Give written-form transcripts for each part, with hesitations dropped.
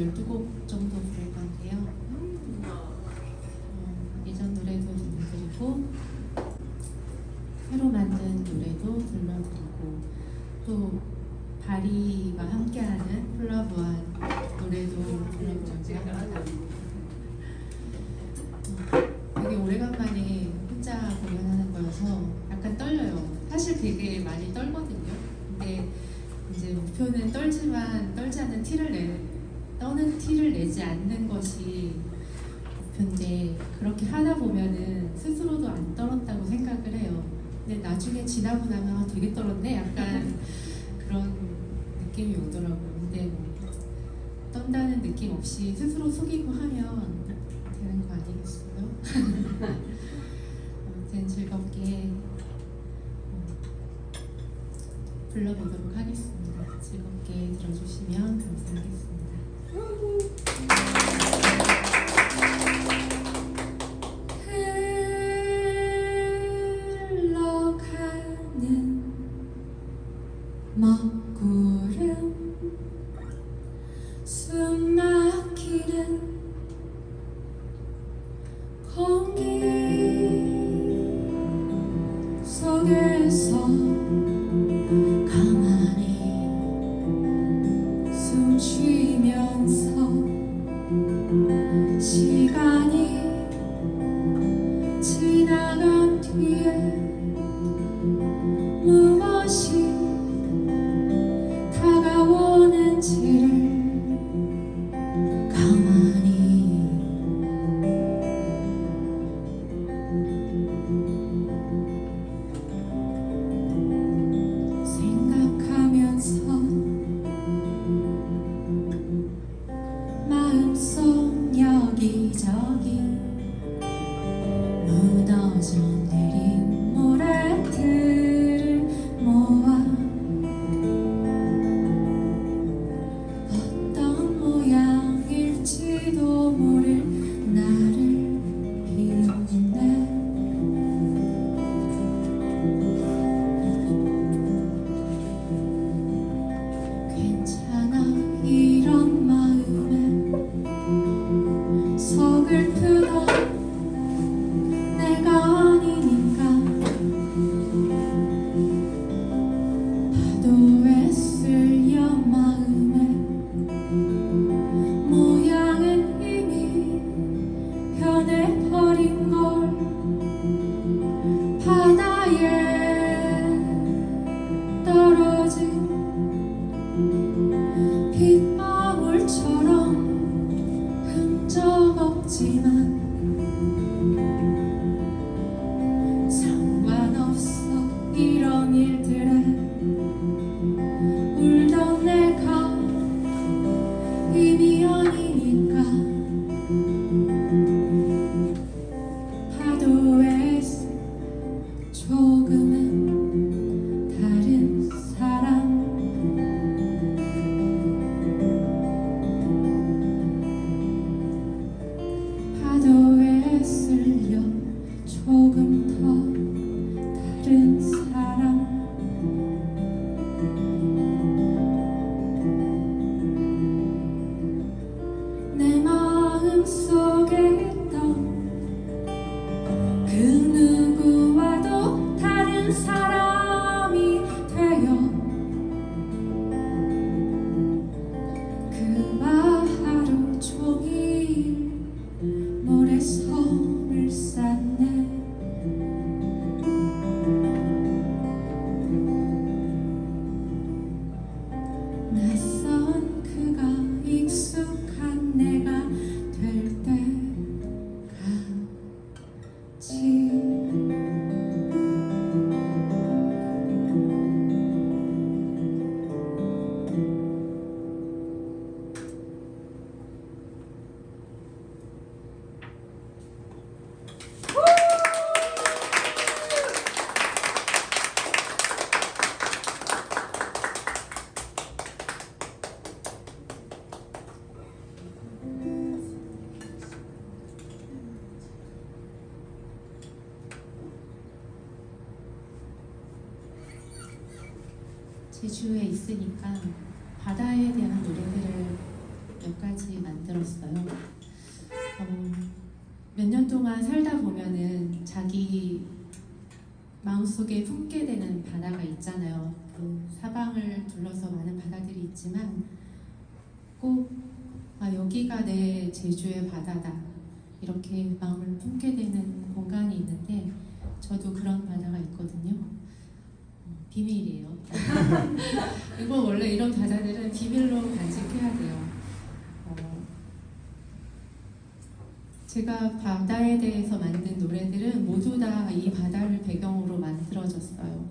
12곡 정도 부를 건데요. 예전 노래도 들려드리고 새로 만든 노래도 들려드리고 또 바리와 함께하는 콜라보한 노래도 들려드리고 합니다. 되게 오래간만에 혼자 공연하는 거여서 약간 떨려요. 사실 되게 많이 떨거든요. 근데 이제 목표는 떨지만 떨지 않는 떠는 티를 내지 않는 것이 목표인데 그렇게 하다 보면은 스스로도 안 떨었다고 생각을 해요. 근데 나중에 지나고 나면 되게 떨었네? 약간 그런 느낌이 오더라고요. 근데 뭐 떤다는 느낌 없이 스스로 속이고 하면 되는 거 아니겠어요? 아무튼 즐겁게 불러보도록 하겠습니다. 즐겁게 들어주시면 감사하겠습니다. 흘러가는 먹구름 숨막히는 공기 속에서 가만히 숨 쉬면서 시간이 지나간 뒤에 무엇이 다가오는지를 가만히 생각하면서 마음속 여기저기 무너져 내린 모래들을 모아 어떤 모양일지도 모를 나를 비우네. 괜찮아 이런 마음에 서글프다 내가 아니니까 파도에 쓸려 마음에 모양은 이미 변해버린 걸 바다에 떨어진 빗방울처럼 흔적 없지만 상관없어 이런 일들에 울던 내가 이미 아니니까 파도에 조금은 다른 사람 파도에 쓸려 조금 더 다른 사람 내 마음 속에 있던 그 누구와도 다른 사람이 되어 그와 하루 종일 모래섬을 쌓네. 낯선 그가 익숙한 내가 될 때까지 제주에 있으니까 바다에 대한 노래들을 몇 곡까지 만들었어요. 몇 년 동안 살다 보면은 자기 마음속에 품게 되는 바다가 있잖아요. 그 사방을 둘러서 많은 바다들이 있지만 꼭 여기가 내 제주의 바다다 이렇게 마음을 품게 되는 공간이 있는데 저도 그런 바다가 있거든요. 비밀이에요. 이거 원래 이런 바다들은 비밀로 간직해야 돼요. 제가 바다에 대해서 만든 노래들은 모두 다 이 바다를 배경으로 만들어졌어요.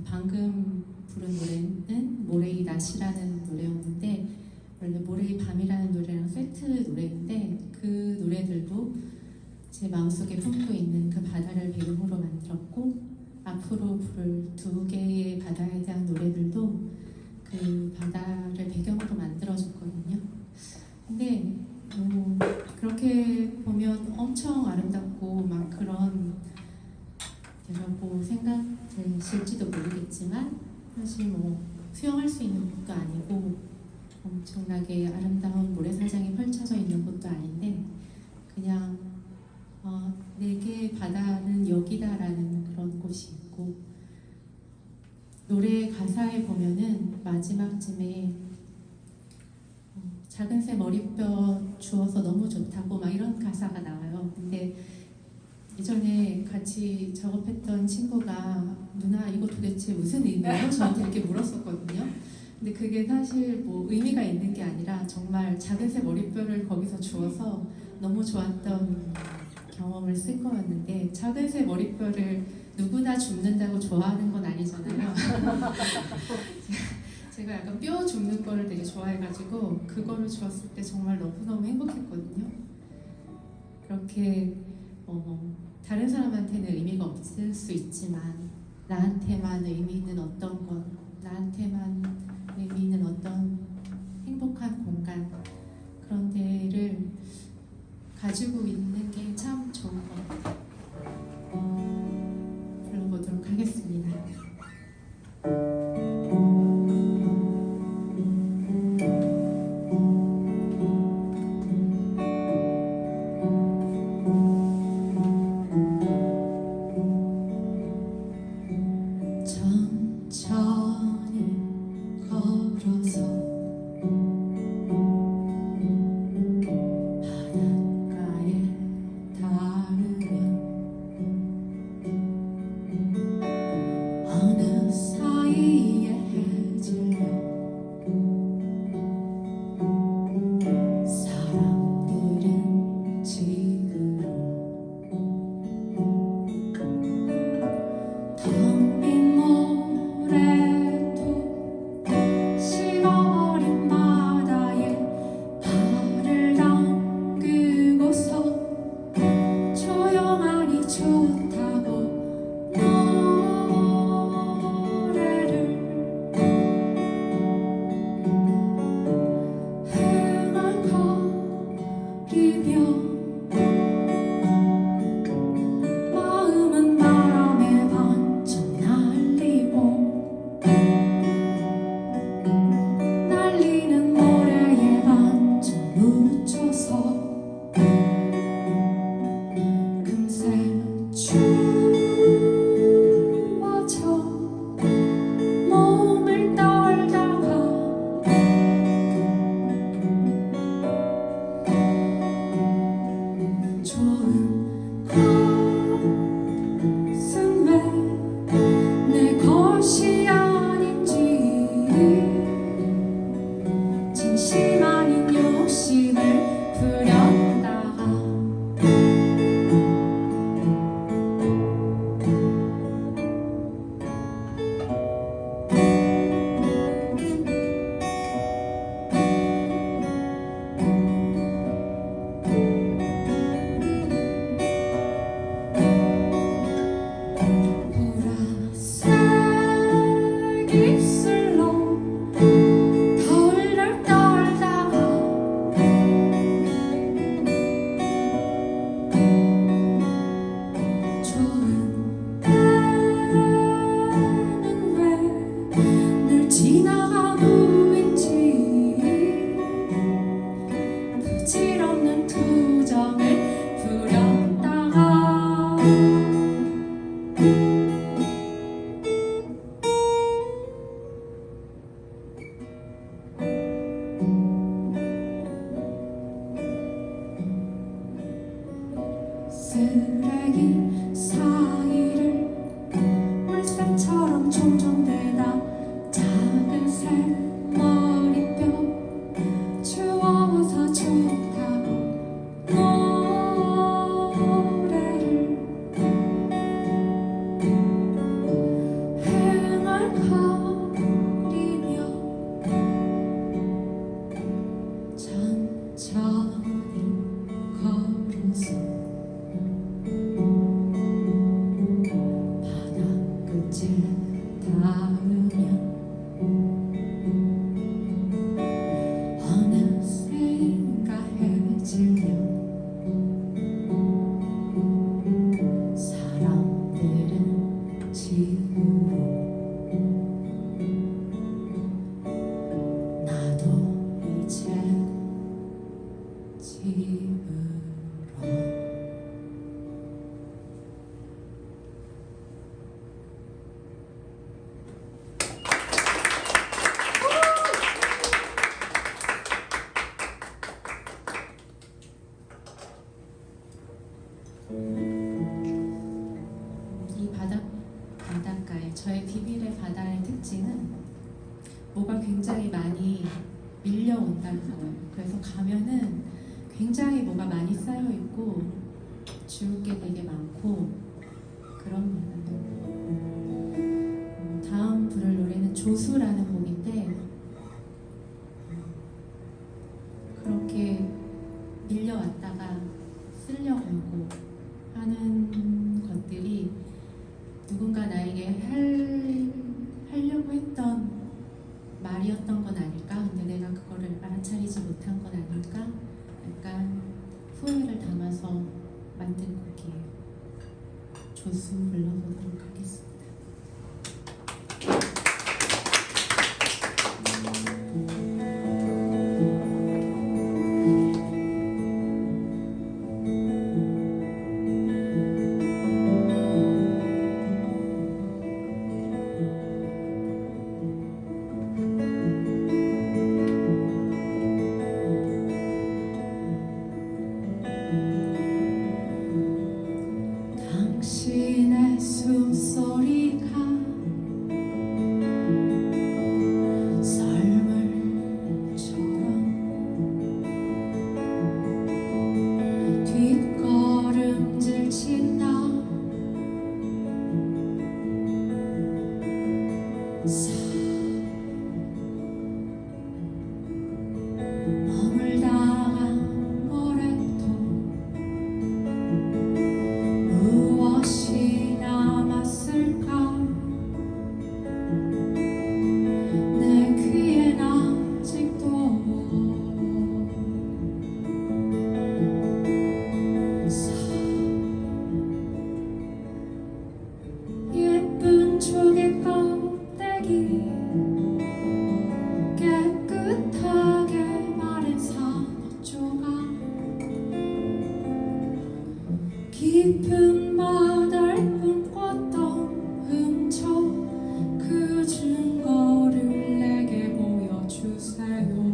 방금 부른 노래는 모래이 낮이라는 노래였는데 원래 모래이 밤이라는 노래랑 세트 노래인데 그 노래들도 제 마음속에 품고 있는 그 바다를 배경으로 만들었고 앞으로 부를 두 개의 바다에 대한 노래들도 그 바다를 배경으로 만들어줬거든요. 근데 그렇게 보면 엄청 아름답고 막 그런 데라고 생각되실지도 모르겠지만 사실 뭐 수영할 수 있는 곳도 아니고 엄청나게 아름다운 모래사장이 펼쳐져 있는 곳도 아닌데 그냥 내게 바다는 여기다라는 그런 곳이 있고 노래 가사에 보면은 마지막쯤에 작은 새 머리뼈 주워서 너무 좋다고 막 이런 가사가 나와요. 근데 예전에 같이 작업했던 친구가 누나 이거 도대체 무슨 의미예요? 저한테 이렇게 물었었거든요. 근데 그게 사실 뭐 의미가 있는 게 아니라 정말 작은 새 머리뼈를 거기서 주워서 너무 좋았던 경험을 쓴 거였는데 작은 새 머리뼈를 누구나 줍는다고 좋아하는 건 아니잖아요. 제가 약간 뼈 줍는 거를 되게 좋아해가지고 그거를 주었을 때 정말 너무너무 행복했거든요. 그렇게 다른 사람한테는 의미가 없을 수 있지만 나한테만 의미 있는 어떤 것, 나한테만 의미 있는 어떤 행복한 공간 그런 데를 가지고 있는 게 참 좋은 것 같아요. 불러보도록 하겠습니다. 천천히 걸어서 바닷가에 닿을 끝일 없는 투정을 부렸다가 쓰레기 사이를 물살처럼 총총대다 작은 새머리뼈 추워서 좋다고 노래를 흥얼거리며 천천히 걸어서 바다 끝을 닿으면 어느새인가 해질녘 사람들은 집으로 나도 이제 집으로 이 바닷가에 저의 비밀의 바다의 특징은 뭐가 굉장히 많이 밀려온다는 거예요. 그래서 가면은 굉장히 뭐가 많이 쌓여 있고 주울 게 되게 많고 그럽니다. 다음 부를 노래는 조수라는 곡인데 그렇게 밀려왔다가 쓸려가고 하는 것들이 누군가 나에게 하려고 했던 말이었던 건 아닐까? 근데 내가 그거를 알아차리지 못한 건 아닐까? 약간 후회를 담아서 만든 곡이에요. 조수 불러보도록 하겠습니다. 당신의 숨소리가 썰물처럼 뒷걸음질 친다. 머물다가 모래도 무엇이 남았을까? 내 귀엔 아직도 예쁜 조개 껍데기 깨끗하게 마른 산호 조각 깊은 바다를 꿈꿨던 훔쳐 그 증거를 내게 보여주세요.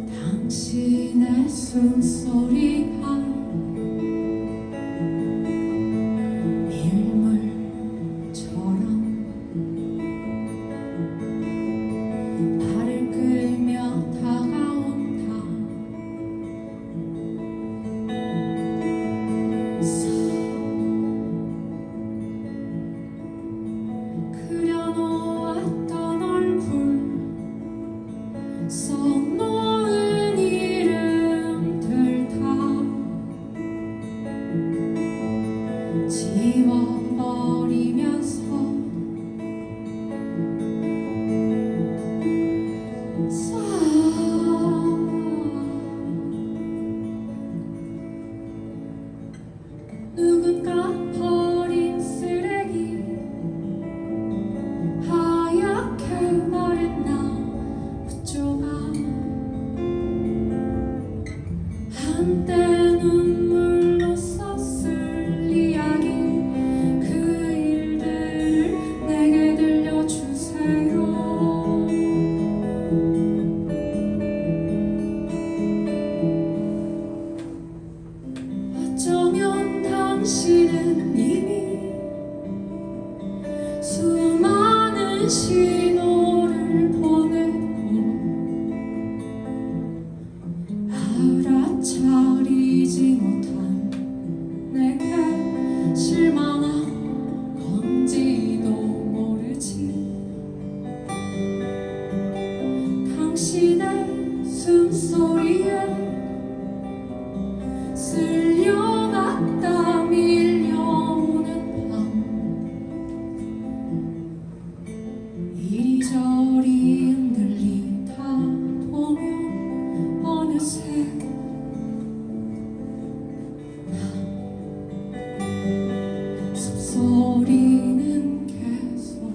당신의 숨소리가 밀물처럼 발을 끌며 다가온다. 그려놓았던 얼굴 써놓은 이름들 다 한때 눈물로 썼을 이야기 그 일들을 내게 들려주세요. 어쩌면 당신은 이미 수많은 신호를 보냈고 알아차리지 못한 내게 실망한 건지도 모르지. 당신의 숨소리에 쓸려갔다 밀려오는 밤 이리저리 흔들리다 보면 어느새 숲소리는 계속되고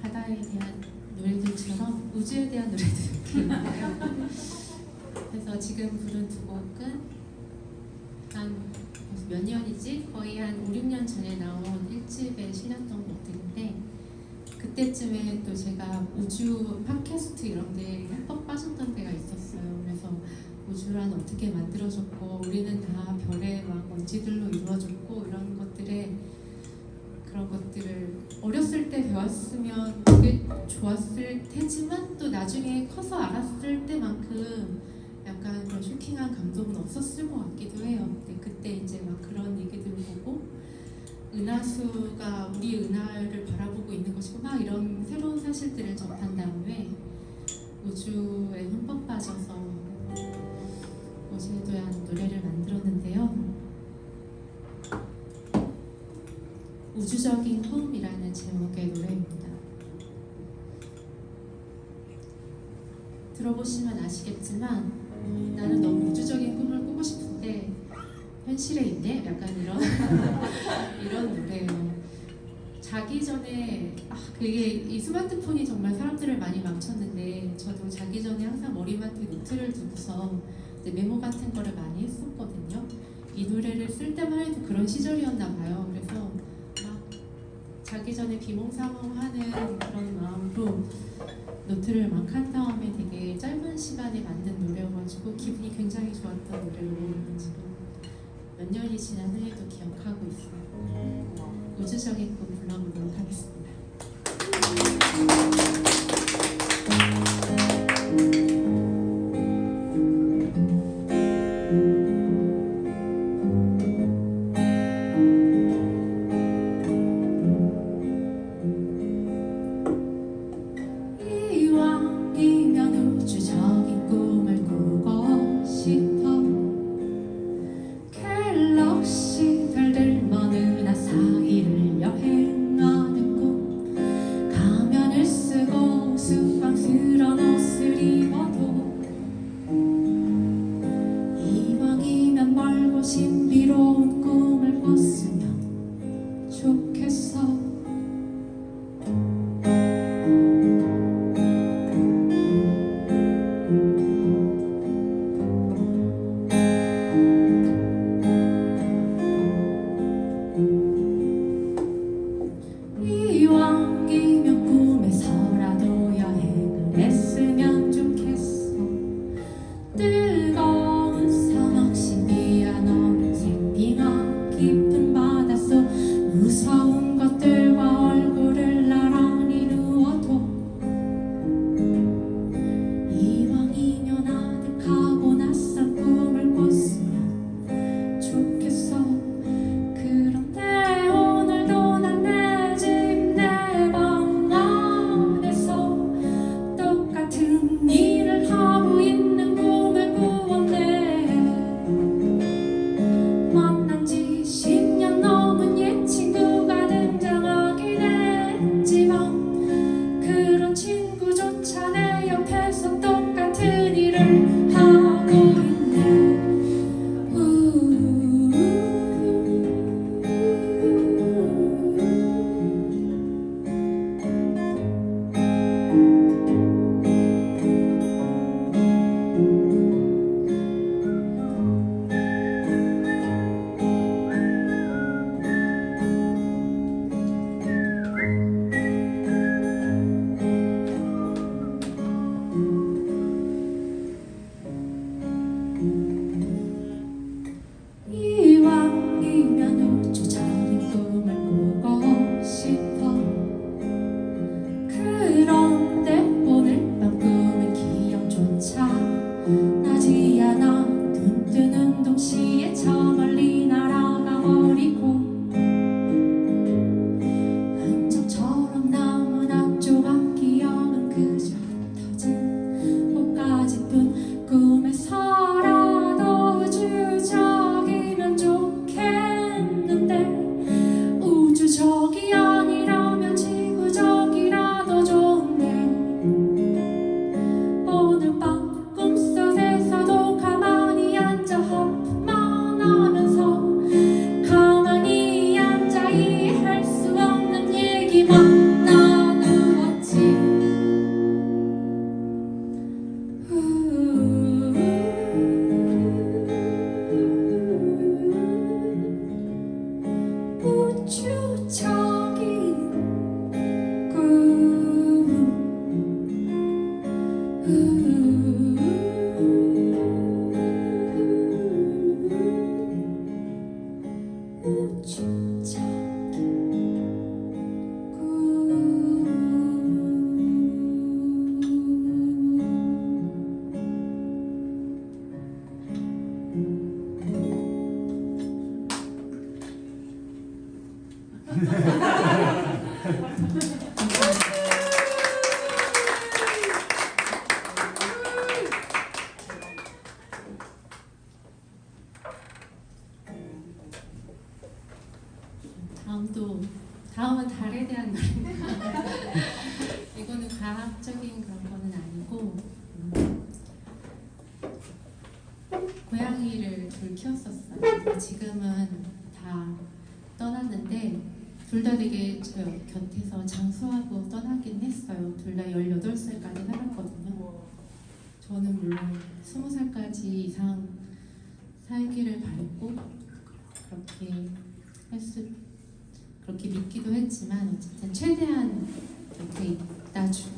바다에 대한 노래들처럼 우주에 대한 노래들이 있는데요. 그래서 지금 부른 두 곡은 한 몇 년이지? 거의 한 5, 6년 전에 나온 1집에 실렸던 곡들인데 그때쯤에 또 제가 우주 팟캐스트 이런 데 흠뻑 빠졌던 때가 있었어요. 그래서 우주란 어떻게 만들어졌고 우리는 다 별의 막 먼지들로 이루어졌고 이런 것들에 그런 것들을 어렸을 때 배웠으면 되게 좋았을 테지만 또 나중에 커서 알았을 때만큼 약간 그런 쇼킹한 감동은 없었을 것 같기도 해요. 근데 그때 이제 막 그런 얘기들을 보고 은하수가 우리 은하를 바라보고 있는 것이고 막 이런 새로운 사실들을 접한 다음에 우주에 흠뻑 빠져서 우주에 대한 노래를 만들었는데요. 우주적인 호흡이라는 제목의 노래입니다. 들어보시면 아시겠지만 나는 너무 우주적인 꿈을 꾸고 싶은데 현실에 있네? 약간 이런 이런 노래예요. 자기 전에 그게 이 스마트폰이 정말 사람들을 많이 망쳤는데 저도 자기 전에 항상 머리맡에 노트를 두고서 메모 같은 거를 많이 했었거든요. 이 노래를 쓸 때만 해도 그런 시절이었나 봐요. 그래서 막 자기 전에 비몽사몽하는 그런 마음으로 노트를 막 한 다음에 되게 짧은 시간에 만든 노래여가지고 기분이 굉장히 좋았던 노래로 지금 몇 년이 지난 후에도 기억하고 있어요. 우주적인 꿈 불러보도록 하겠습니다. 갤럭시 별들 먼 은하 사이를 여행하는 꿈 무서운 것들과 얼굴을 나란히 누워도 이왕이면 아득하고 낯선 꿈을 꿨으면 좋겠어. 그런데 오늘도 난 내 집 내 방 안에서 똑같은 일을 하고 있는 꿈을 꾸었네. 만난 지 10년 넘은 옛 친구가 등장하긴 했지만 그런 친구조차 내 옆에서 똑같은 일을 하고 있네. 이왕이면 우주적인 꿈을 꾸고 싶어. 그런데 오늘 밤 꿈의 기억조차 나지 않아. 눈 뜨는 동시에 저 멀리 날아가 버리고 흔적처럼 남은 한 조각 기억은 그저 흩어진 꽃가지뿐. 꿈에서라도 우주적이면 좋겠는데 우주적이 아니라면 지구적이라도 좋은데 오늘 밤 꿈속에서도 가만히 앉아 하품만 하면서 가만히 앉아 이해할 수 없는 얘기만 나누었지. 우주적인 다음은 달에 대한 노래인데 이거는 과학적인 그런 거는 아니고 고양이를 둘 키웠었어요. 지금은 다 떠났는데 둘 다 되게 저 곁에서 장수하고 떠나긴 했어요. 둘 다 18살까지 살았거든요. 저는 물론 20살까지 이상 살기를 바랬고 그렇게 믿기도 했지만 어쨌든 최대한 곁에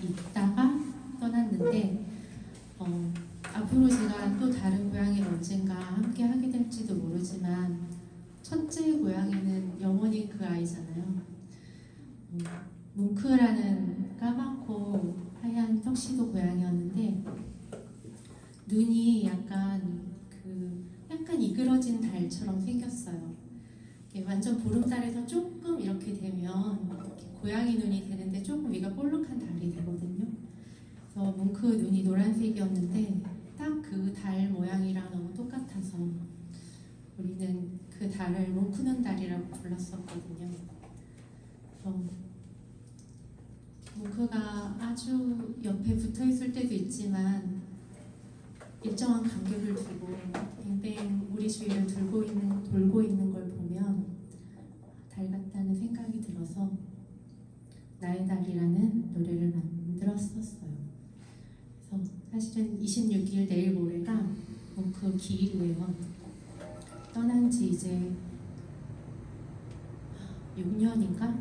있다가 떠났는데 앞으로 제가 또 다른 고양이를 언젠가 함께 하게 될지도 모르지만 첫째 고양이는 영원히 그 아이잖아요. 뭉크라는 까맣고 하얀 턱시도 고양이였는데 눈이 약간 이그러진 달처럼 생겼어요. 완전 보름달에서 조금 이렇게 되면 이렇게 고양이 눈이 되는데 조금 위가 볼록한 달이 되거든요. 그래서 뭉크 눈이 노란색이었는데 딱 그 달 모양이랑 너무 똑같아서 우리는 그 달을 뭉크는 달이라고 불렀었거든요. 그래서 뭉크가 아주 옆에 붙어 있을 때도 있지만 일정한 간격을 두고 뱅뱅 우리 주위를 돌고 있는 걸 보면 달 같다는 생각이 들어서 나의 달이라는 노래를 만들었었어요. 그래서 사실은 26일 내일 모레가 그 기일이에요. 떠난 지 이제 6년인가?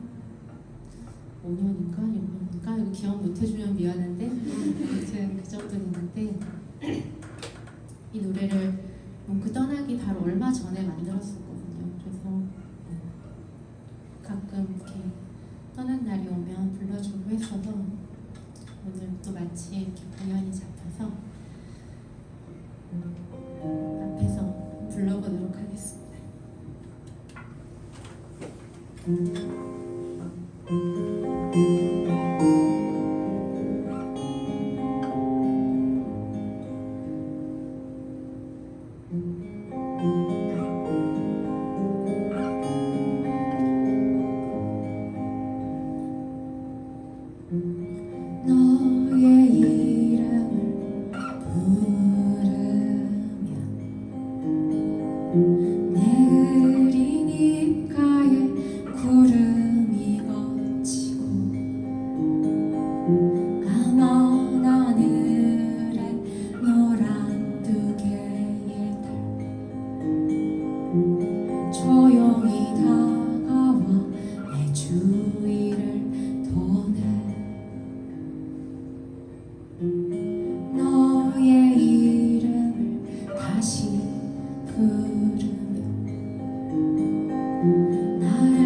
5년인가? 6년인가? 이거 기억 못 해주면 미안한데 아무튼 그 정도 됐는데 이 노래를 그 떠나기 바로 얼마 전에 만들었었거든요. 그래서 가끔 이렇게 떠난 날이 오면 불러주고 했어서 오늘 또 마침 이렇게 공연이 잡혀서 앞에서 불러보도록 하겠습니다. 너의 이름을 부르면 내 그린 입가에 구름이 걷히고 까만 하늘에 노란 두 개의 달 조용히 다가와 내 주위를 도네. 너의 이름을 다시 부르며 나를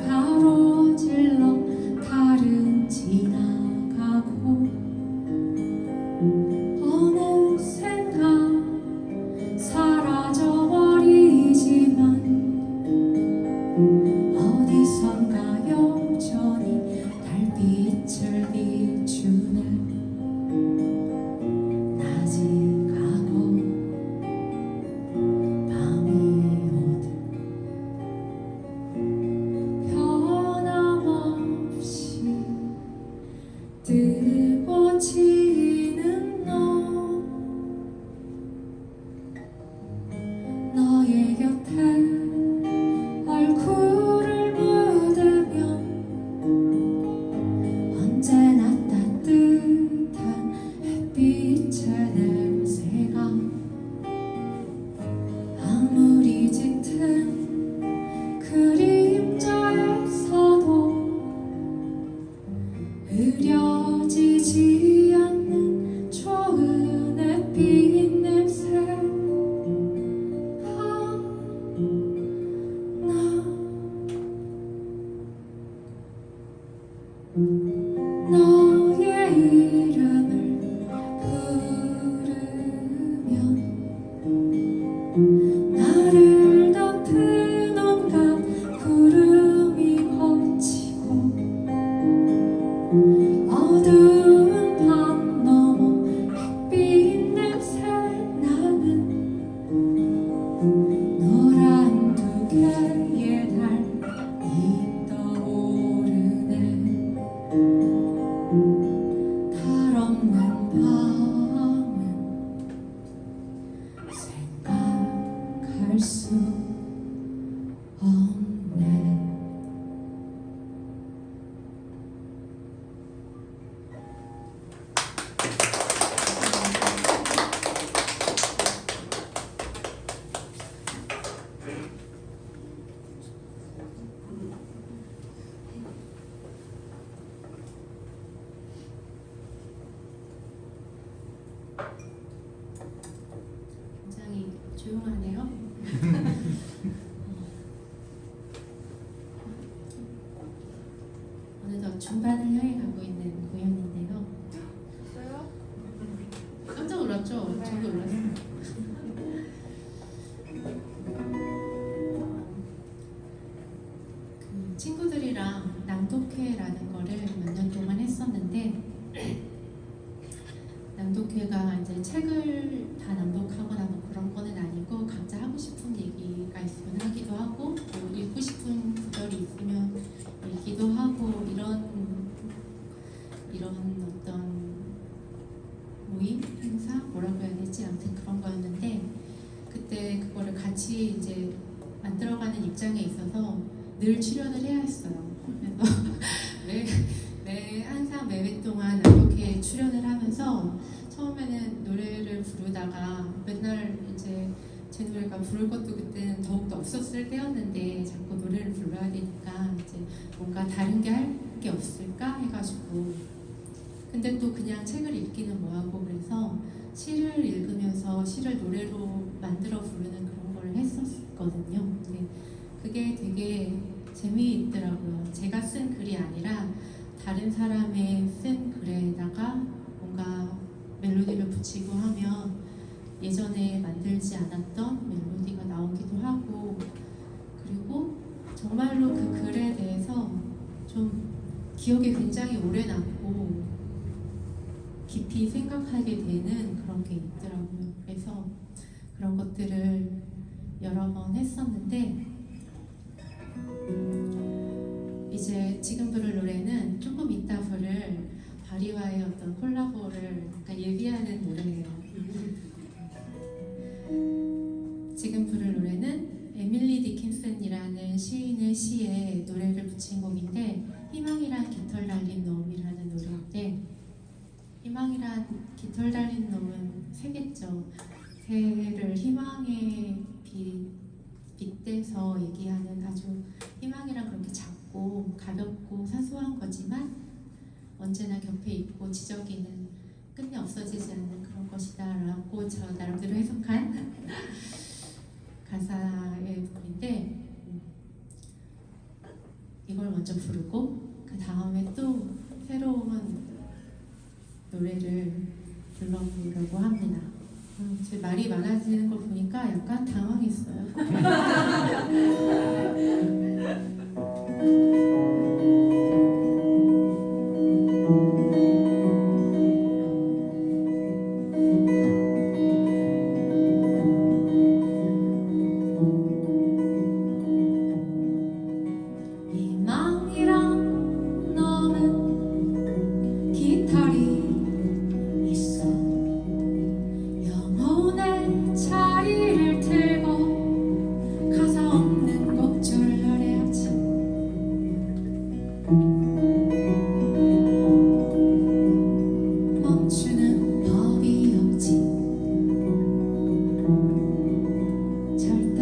가로질러 달은 지나가고 어느샌가 사라져버리지만 어디선가 여전히 달빛을 비추네. 낮이 가고 밤이 오듯 변함없이 뜨고 지는 너의 곁에 얼굴을 묻으면 언제나 따뜻한 햇빛의 냄새가 아무리 짙은 그림자에서도 흐려지지 않는 좋은 햇빛 냄새. 너의 이름을 부르면 나를 덮은 온갖 구름이 걷히고 어두운 밤 너머 햇빛 냄새 나는 노란 두 개의 달이 떠오르네. 달 없는 밤은 생각할 수 없네. 굉장히 조용하네요. 어느덧 중반을 향해 가고 있는 공연인데요. 깜짝 놀랐죠? 저도 놀랐어요. 그 친구들이랑 낭독회라는 거를 몇 년 동안 했었는데 낭독회가 이제 책을 다 낭독하거나 뭐 그런 거는 아니고 각자 하고 싶은 얘기가 있으면 하기도 하고 또 읽고 싶은 구절이 있으면 읽기도 하고 이런 어떤 모임 행사 뭐라고 해야 되지 아무튼 그런 거였는데 그때 그거를 같이 이제 만들어가는 입장에 있어서 늘 출연을 해야 했어요. 그래서 항상 매회 동안 이렇게 출연을 하면서 처음에는 노래를 부르다가 맨날 이제 제 노래가 부를 것도 그때는 더욱더 없었을 때였는데 자꾸 노래를 불러야 되니까 이제 뭔가 다른 게 할 게 없을까 해가지고 근데 또 그냥 책을 읽기는 뭐하고 그래서 시를 읽으면서 시를 노래로 만들어 부르는 그런 걸 했었거든요. 근데 그게 되게 재미있더라고요. 제가 쓴 글이 아니라 다른 사람의 쓴 글에다가 뭔가 멜로디를 붙이고 하면 예전에 만들지 않았던 멜로디가 나오기도 하고, 그리고 정말로 그 글에 대해서 좀 기억에 굉장히 오래 남고 깊이 생각하게 되는 그런 게 있더라고요. 그래서 그런 것들을 여러 번 했었는데, 이제 지금 부를 노래는 조금 이따 부를 바리와의 어떤 콜라보를 약간 예비하는 노래예요. 지금 부를 노래는 에밀리 디킨슨이라는 시인의 시에 노래를 붙인 곡인데, 희망이란 깃털 달린 놈이라는 노래인데, 희망이란 깃털 달린 놈은 새겠죠. 새를 희망에 빗대서 얘기하는, 아주 희망이란 그렇게 작고 가볍고 사소한 거지만 언제나 곁에 있고 지저귀는 끝내 없어지지 않는 그런 것이다 라고 저 나름대로 해석한 가사의 부분인데, 이걸 먼저 부르고 그 다음에 또 새로운 노래를 불러보려고 합니다. 제 말이 많아지는 걸 보니까 약간 당황했어요. 희망이란 놈은 깃털이 있어 영혼의 자리를 들고 가사 없는 곡절을 노래하지. 멈추는 법이 없지 절대.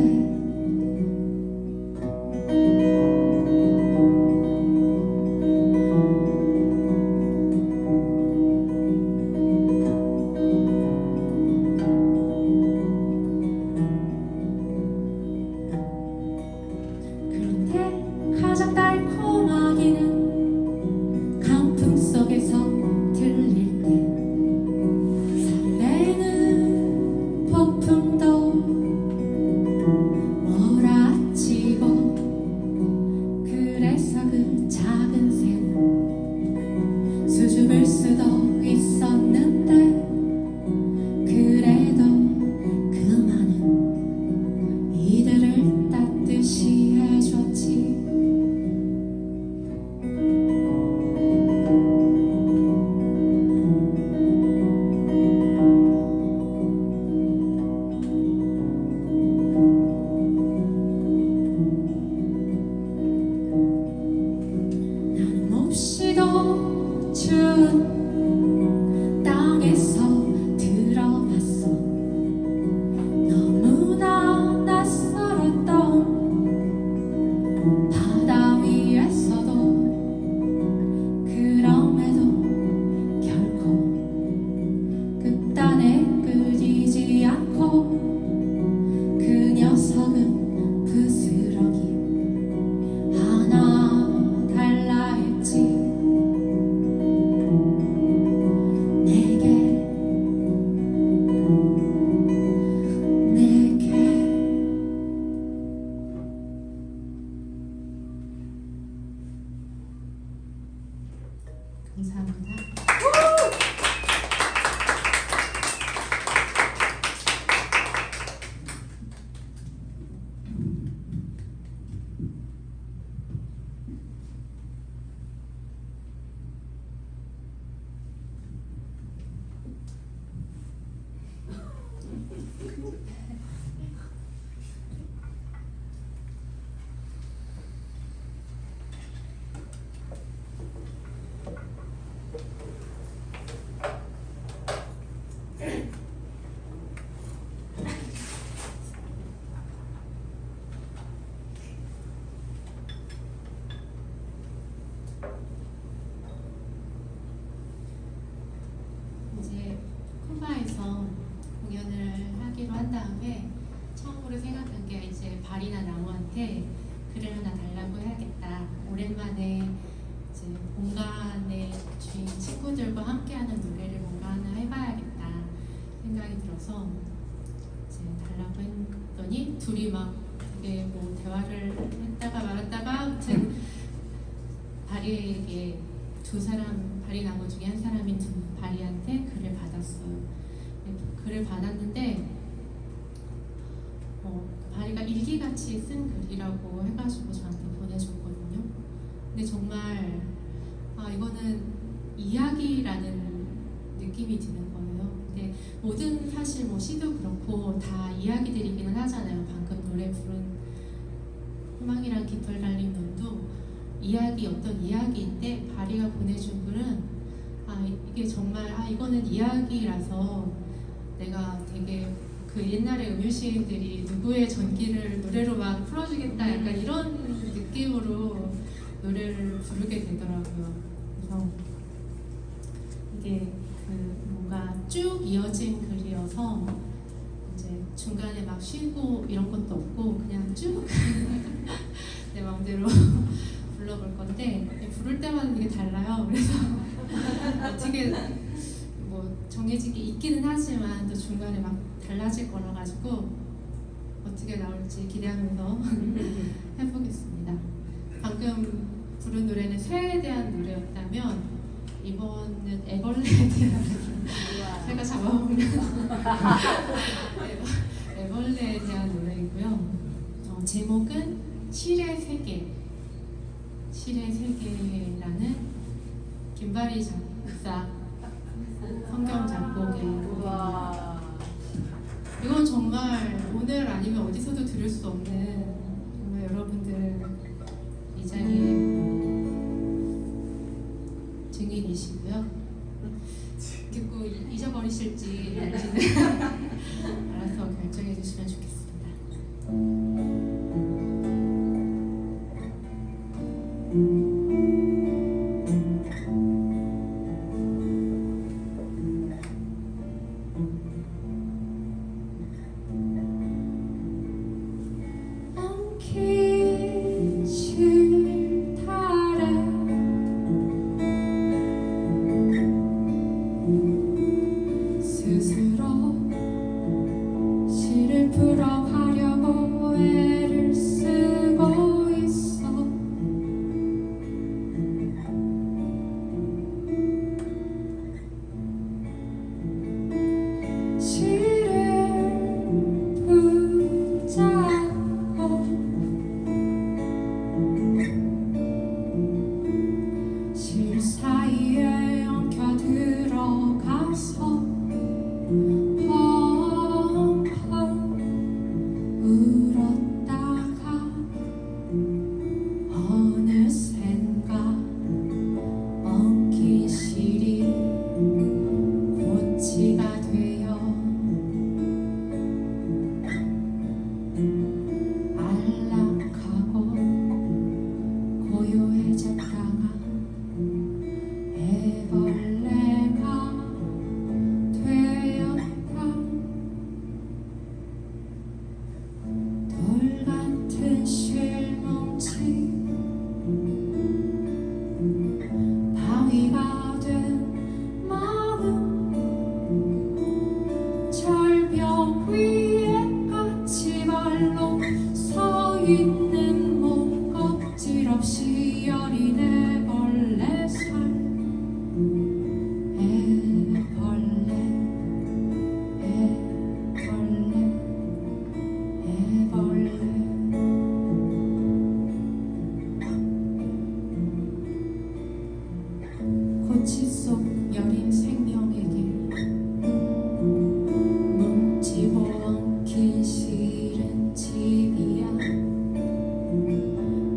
그런데 가장 달콤하기는 강풍 속에서 들릴 때 설레는 폭풍도 몰아치고, 그래서 그 작은 새는 수줍을 수도 있었는데, 그래도 그 많은 이들을 따뜻이 해줬지. 나는 몹시도 추운 땅에서 들어왔어. 너무나 낯설었던 바다 위에서도, 그럼에도 결코 끝단에 끄지지 않고, 그 녀석은 부스러기 하나 달라 했지. 내게 감사합니다. 이제 쿠바에서 공연을 하기로 한 다음에 처음으로 생각한 게, 이제 발이나 나무한테 글을 하나 달라고 해야겠다 둘이 막 되게 뭐 대화를 했다가 말았다가 아무튼 바리에게 두 사람 바리 나무 중에 한 사람인 바리한테 글을 받았어요. 글을 받았는데 바리가 일기같이 쓴 글이라고 해가지고 저한테 보내줬거든요. 근데 정말 이거는 이야기라는 느낌이 드는 거예요. 근데 모든 사실 뭐 시도 그렇고 다 이야기들이기는 하잖아요. 방금 노래 부른 희망이란 깃털 달린 눈도 어떤 이야기인데 바리가 보내준 글은 이게 정말 이거는 이야기라서 내가 되게 그 옛날에 음유 시인들이 누구의 전기를 노래로 막 풀어주겠다 약간 이런 느낌으로 노래를 부르게 되더라고요. 그래서 이게 뭔가 쭉 이어진 글이어서 이제 중간에 막 쉬고 이런 것도 없고 그냥 쭉 내 마음대로 불러볼 건데 부를 때마다 이게 달라요. 그래서 어떻게 뭐 정해지게 있기는 하지만 또 중간에 막 달라질 거라 가지고 어떻게 나올지 기대하면서 해보겠습니다. 방금 부른 노래는 새에 대한 노래였다면 이번은 애벌레에 대한 새가 잡아먹는 애벌레에 대한 노래이고요. 제목은 실의 세계, 실의 세계라는 김바리 작사 성경 작곡의 곡입니다. 이건 정말 오늘 아니면 어디서도 들을 수 없는 정말 여러분들 이 자리에 증인이시고요. 듣고 잊어버리실지 알아서 결정해 주시면 좋겠습니다. 풀어가려고 애를 쓰고 있어. 실을 붙잡고 실 사이에 엉켜 들어가서 울었다가 어느샌가 엉킨 실이 꽃이가 되어 안락하고 고요해졌다가 애벌레가 돌같은 실뭉치 바위가 된 마음 절벽 위에 까치발로 서 있는 몸 껍질 없이 여린 애벌레 살 꽃이 속 여린 생명에게 뭉치고 엉킨 실은 집이야.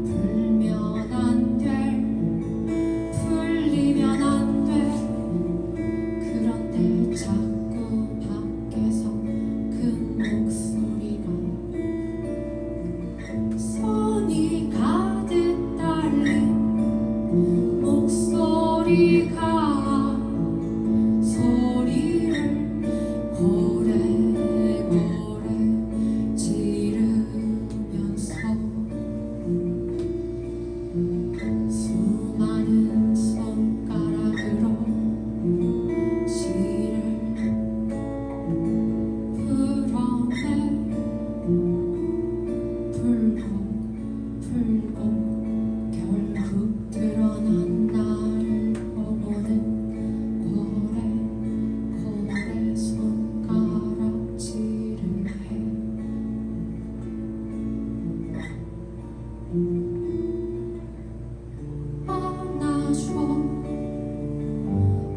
풀면 안 돼, 풀리면 안 돼. 그런데 자꾸 밖에서 큰 목소리가 손이 가득 달린 목소리가 소리를 고래고래 지르면서 수많은 손가락으로 실을 풀어내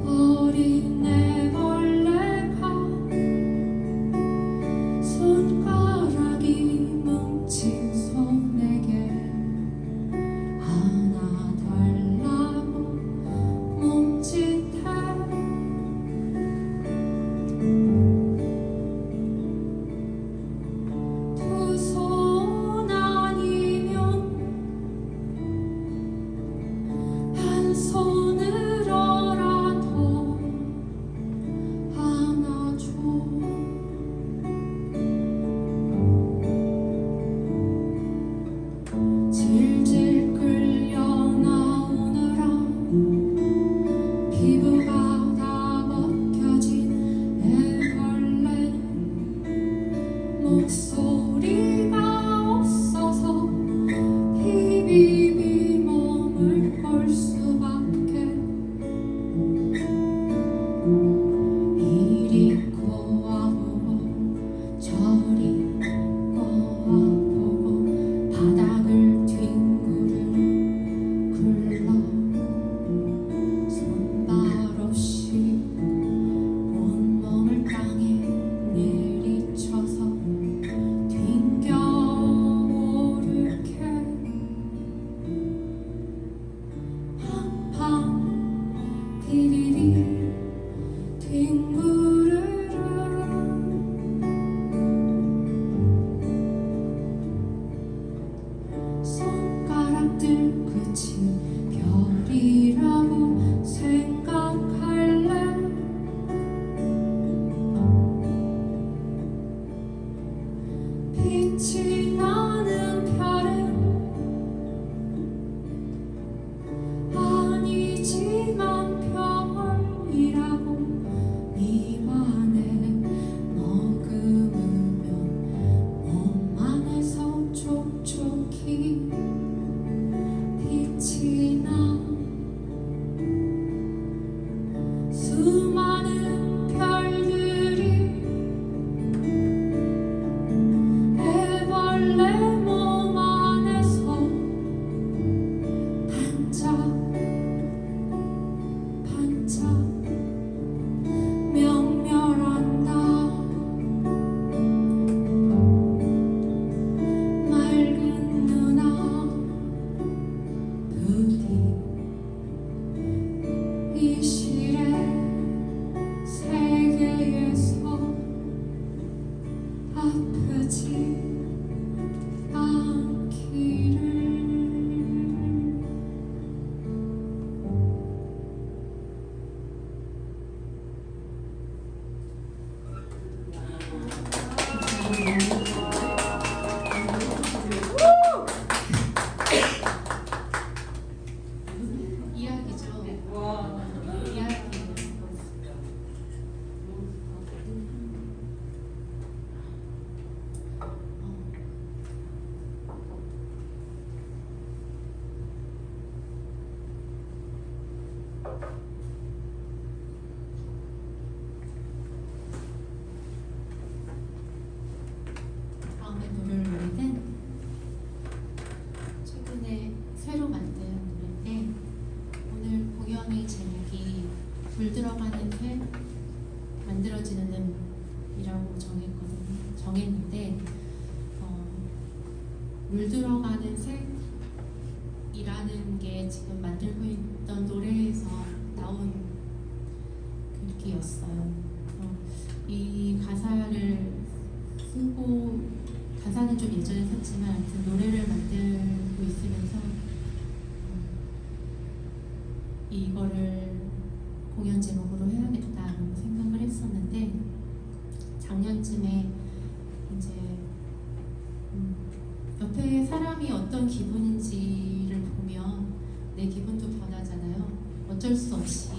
어린 애벌레가 손가락이 뭉친 손에게 안아달라고 몸짓해 두 손 아니면 한 손으로라도 안아줘. 질질 끌려 나오느라 피부가 다 벗겨진 애벌레는 목소리가 없어서 비비비 몸을 볼 수밖에. 이리 꼬아보고 저리 꼬아보고 바닥을 뒹구르는 굴러 손발 없이 온몸을 땅에 내리쳐서 튕겨오르게 팡팡 디디디 뒹구르르 손가락들 끝이 별이라고 생각할래. 빛이 나는 별은 아니지만 별이라고 입안에 머금으면 몸 안에서 촉촉히 빛이 나. 수많은 별들이 애벌레 몸 안에서 반짝 반짝 명멸한다. 맑은 누나 부디 이 실의 세계에서 아프지 않기를. 이야기죠. 이야기. 다음에 노래를 노래는 최근에 새로 만든 노래인데, 오늘 공연의 제목이 불 들어가는 새 만들어지는 음이라고 정했는데 물 들어가는 새이라는 게 지금 만들고 있던 노래에서 나온 글귀였어요. 이 가사를 쓰고, 가사는 좀 예전에 썼지만 하여튼 노래를 만들고 있으면서 이거를 공연 제목으로 해야겠다라고 생각을 했었는데, 작년쯤에 이제 옆에 사람이 어떤 기분인지를 보면 내 기분도 변하잖아요. 어쩔 수 없이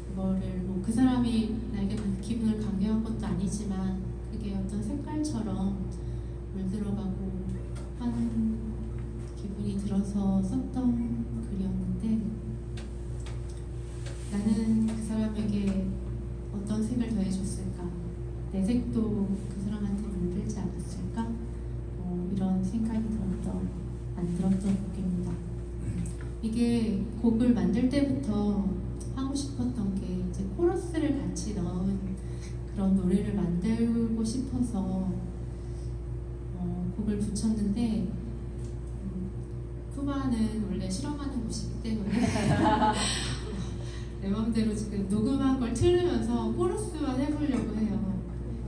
그거를 뭐 그 사람이 나에게 그 기분을 강요한 것도 아니지만 그게 어떤 색깔처럼 물들어가고 하는 기분이 들어서 썼던 글이었는데, 나는 그 사람에게 어떤 색을 더해줬을까? 내 색도 그 사람한테 물들지 않았을까? 이런 생각이 들었던 곡입니다. 이게 곡을 만들 때부터 하고 싶었던 게 이제 코러스를 같이 넣은 그런 노래를 만들고 싶어서 곡을 붙였는데 푸바는 원래 실험하는 곳이기 때문에 내 마음대로 지금 녹음한 걸 틀으면서 코러스만 해보려고 해요.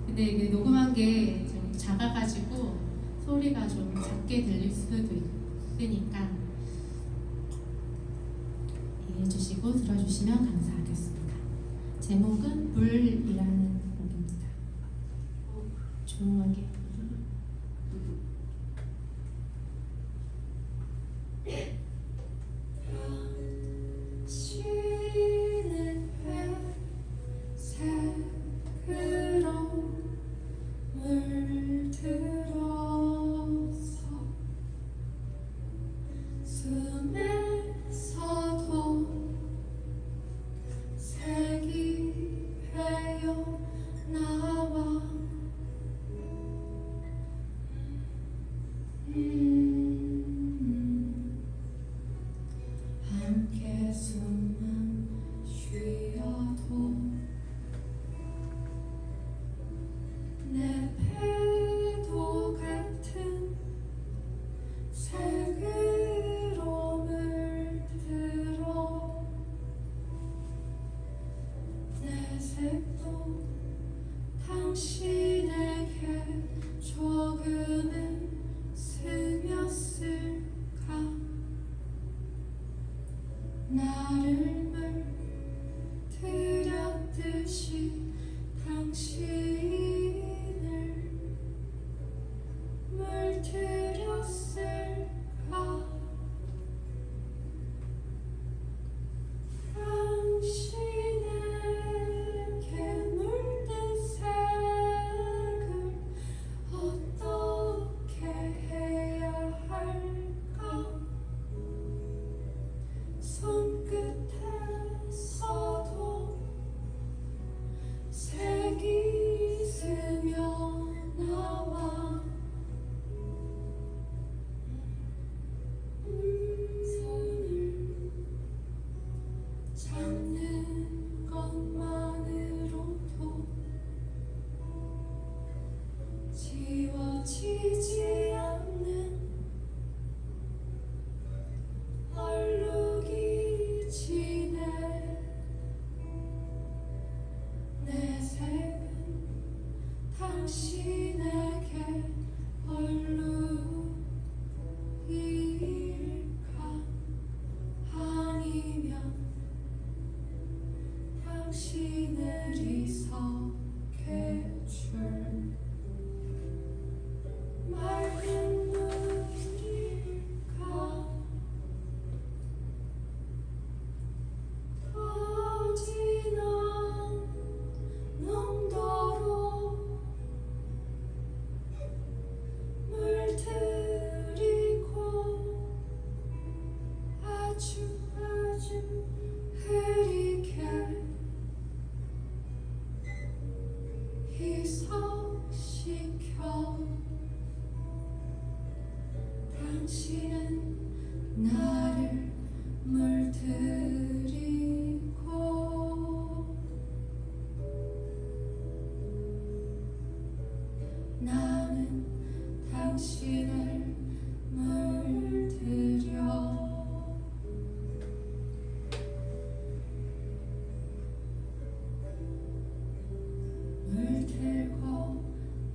근데 이게 녹음한 게 좀 작아가지고 소리가 좀 작게 들릴 수도 있으니까 이해해 주시고 들어주시면 감사하겠습니다. 제목은 물이라는 곡입니다. 조용하게. 당신은 회색으로 물들어서 숨에서도 색이 배어 나와 함께 숨만 쉬어도 내 배도 같은 색으로 물들어 내 색도 당신에게 조금은 스며쓸까 나를 물들였듯이 당신을 물들였을까 당신에게 물든 색을 어떻게 해야 할까 손끝에서도 색이 스며 나와 손을 잡는 것만으로도 지워지지 않는 얼룩이 지네 내 색은 당신에게 얼룩일까 아니면 당신을 이석해 줄 맑은 물일까 더 진한 농도로 물들이고 아주 흐리게 희석시켜 당신은 나를 물들이고 나는 당신을 물들여 물들고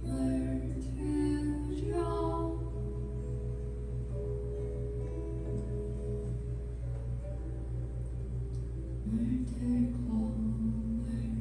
물들여 물들고 물들여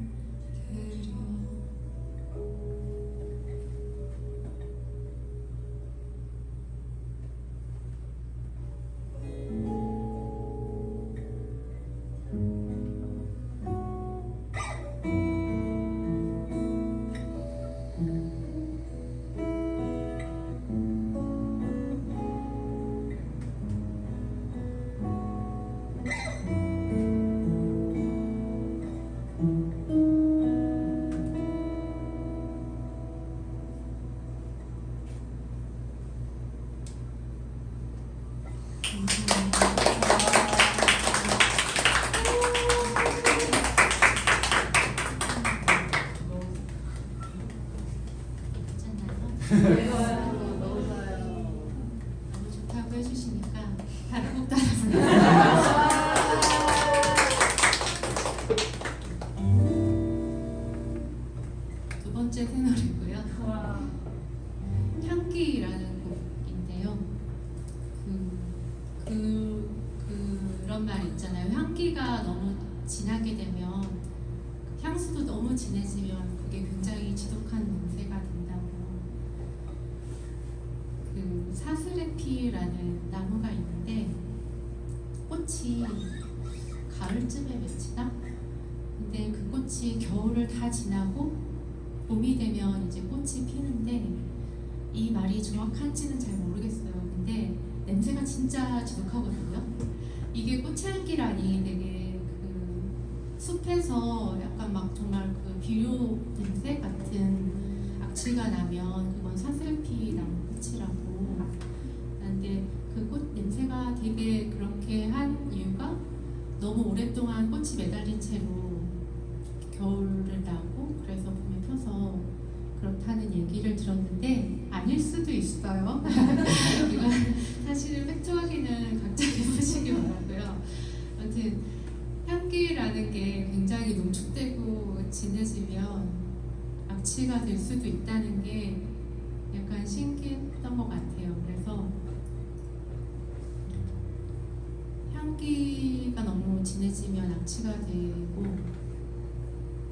있잖아요. 향기가 너무 진하게 되면 향수도 너무 진해지면 그게 굉장히 지독한 냄새가 된다고. 그 사스레피라는 나무가 있는데 꽃이 가을쯤에 맺히나? 근데 그 꽃이 겨울을 다 지나고 봄이 되면 이제 꽃이 피는데, 이 말이 정확한지는 잘 모르겠어요. 근데 냄새가 진짜 지독하거든요. 이게 꽃향기라니 되게 그 숲에서 약간 막 정말 그 비료 냄새 같은 악취가 나면 그건 사슬피 나무 꽃이라고. 근데 그 꽃 냄새가 되게 그렇게 한 이유가 너무 오랫동안 꽃이 매달린 채로 겨울을 나고 그래서 봄에 펴서 그렇다는 얘기를 들었는데 아닐 수도 있어요. 이건 사실은 팩트 확인은 각자 해보시기 바라고요. 아무튼 향기라는 게 굉장히 농축되고 진해지면 악취가 될 수도 있다는 게 약간 신기했던 것 같아요. 그래서 향기가 너무 진해지면 악취가 되고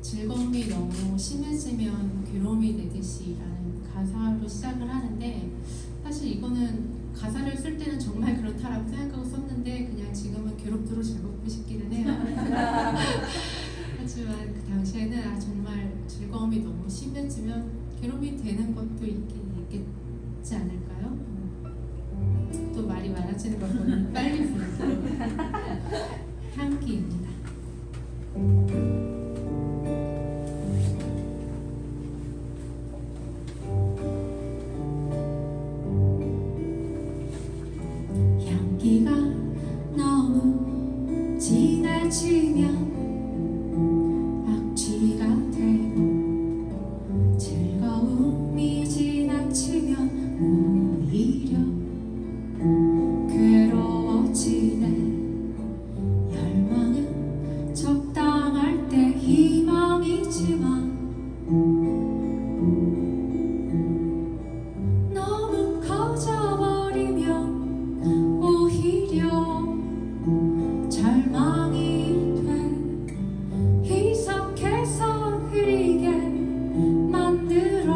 즐거움이 너무 심해지면 괴로움이 되듯이 라는 가사로 시작을 하는데, 사실 이거는 가사를 쓸 때는 정말 그렇다라고 생각하고 썼는데 그냥 지금은 괴롭도록 즐겁고 싶기는 해요. 하지만 그 당시에는 정말 즐거움이 너무 심해지면 괴로움이 되는 것도 있겠지 않을까요? 또 말이 많아지는 걸 보면 빨리 부르도록. 향기입니다. 향기가 너무 진해지면 악취가 되고 즐거움이 지나치면 오히려 괴로워지네. 열망은 적당할 때 희망이지만 너무 커져버리면 오히려 절망이 돼. 희석해서 흐리게 만들어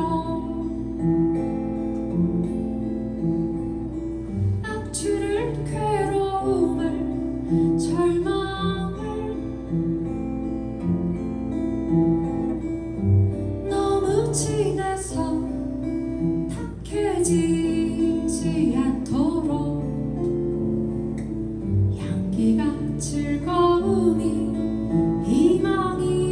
악취를, 괴로움을, 절망을 너무 진해서 탁해지지 않도록 향기가 즐거움이 희망이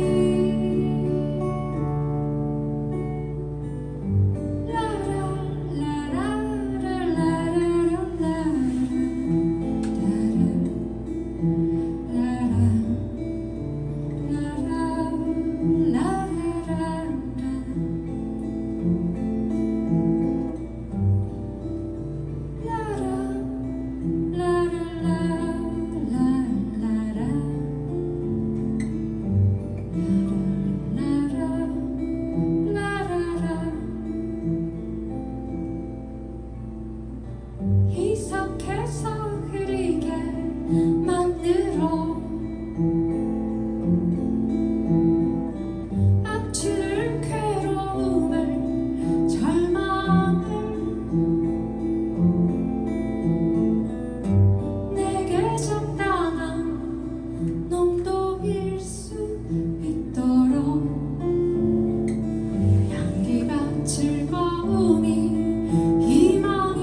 희석해서 흐리게 만들어 악취를, 괴로움을, 절망을 내게 적당한 농도일 수 있도록 향기가 즐거움이 희망이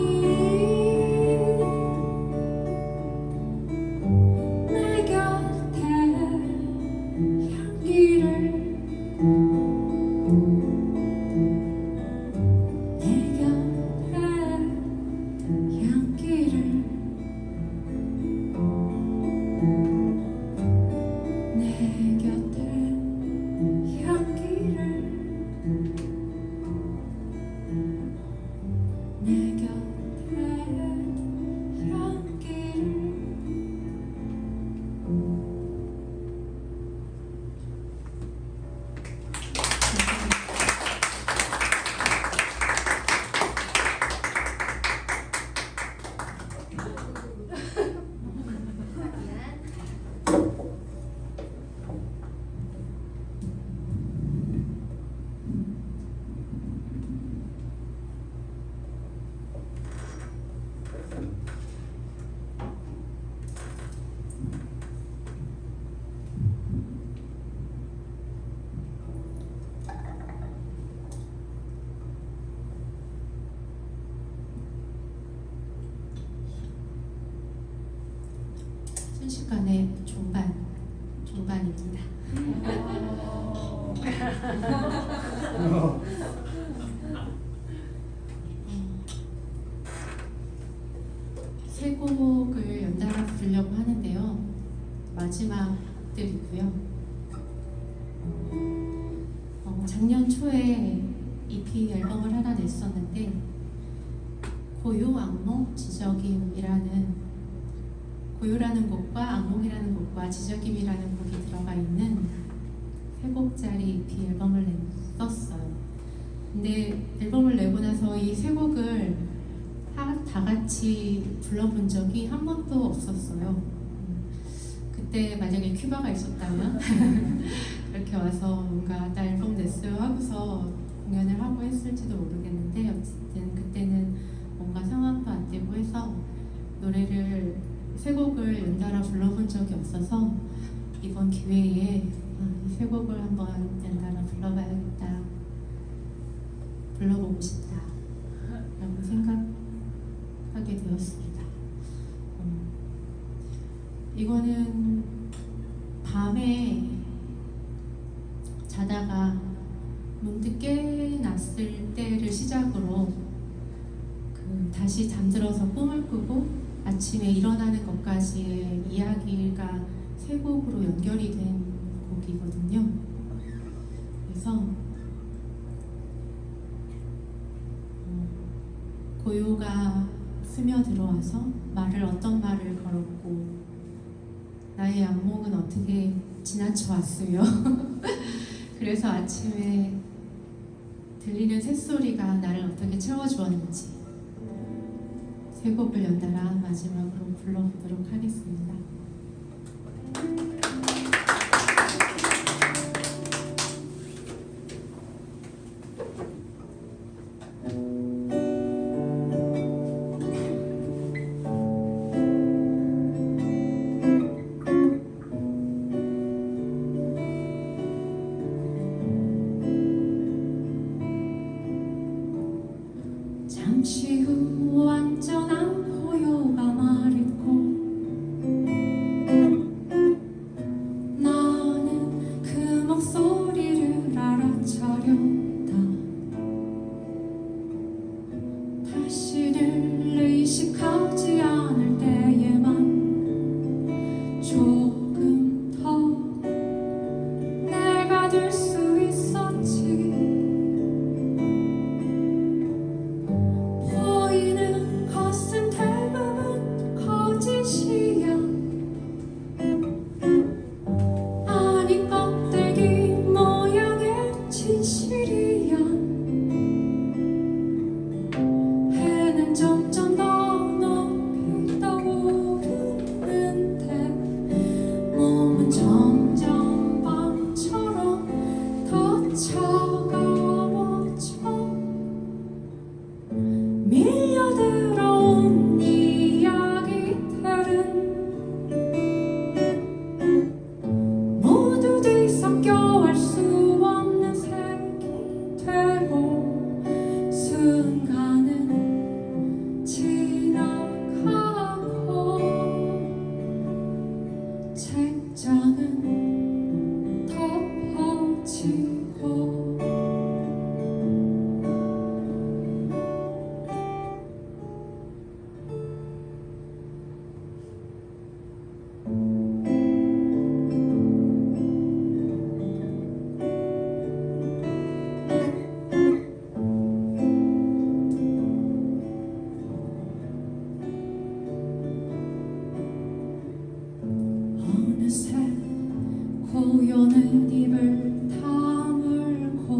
내 곁에 향기를, 내 곁에 향기를, 내 곁에 향기를, 내 곁에 향기를. 순식간에 종반입니다. 세 곡을 연달아 부르려고 하는데요. 마지막들이고요. 작년 초에 EP 앨범을 하나 냈었는데 고요, 악몽, 지저김이라는 고요라는 곡과 악몽이라는 곡과 지저김이라는 곡이 들어가 있는 세 곡짜리 EP 앨범을 냈었어요. 근데 앨범을 내고 나서 이 세 곡을 다 같이 불러본 적이 한 번도 없었어요. 그때 만약에 큐바가 있었다면 이렇게 와서 뭔가 나 앨범 냈어요 하고서 공연을 하고 했을지도 모르겠는데 어쨌든 그때는 뭔가 상황도 안 되고 해서 노래를 세 곡을 연달아 불러본 적이 없어서 이번 기회에 이 세 곡을 한번 연달아 불러봐야겠다, 불러보고 싶다 라고 생각하게 되었습니다. 이거는 밤에 자다가 문득 깨났을 때를 시작으로 다시 잠들어서 꿈을 꾸고 아침에 일어나는 것까지의 이야기가 세 곡으로 연결이 된 곡이거든요. 그래서 고요가 스며들어와서 어떤 말을 걸었고 나의 악몽은 어떻게 지나쳐왔으며 그래서 아침에 들리는 새소리가 나를 어떻게 채워주었는지 세 곡을 연달아 마지막으로 불러보도록 하겠습니다. 잠시 후 완전한 고요가 말했고 나는 그 목소리를 알아차렸다. 다시는 의식하지 않을 때에만 조금 더 내가 될 수 있었지. 점점 더 높이 떠오르는데 몸은 점점 밤처럼 더 차가워져. 밀려들어온 이야기들은 모두 뒤섞여 알 수 없는 색이 되고 순간은 지나가고 책장은 덮어지고 어느새 고요는 입을 다물고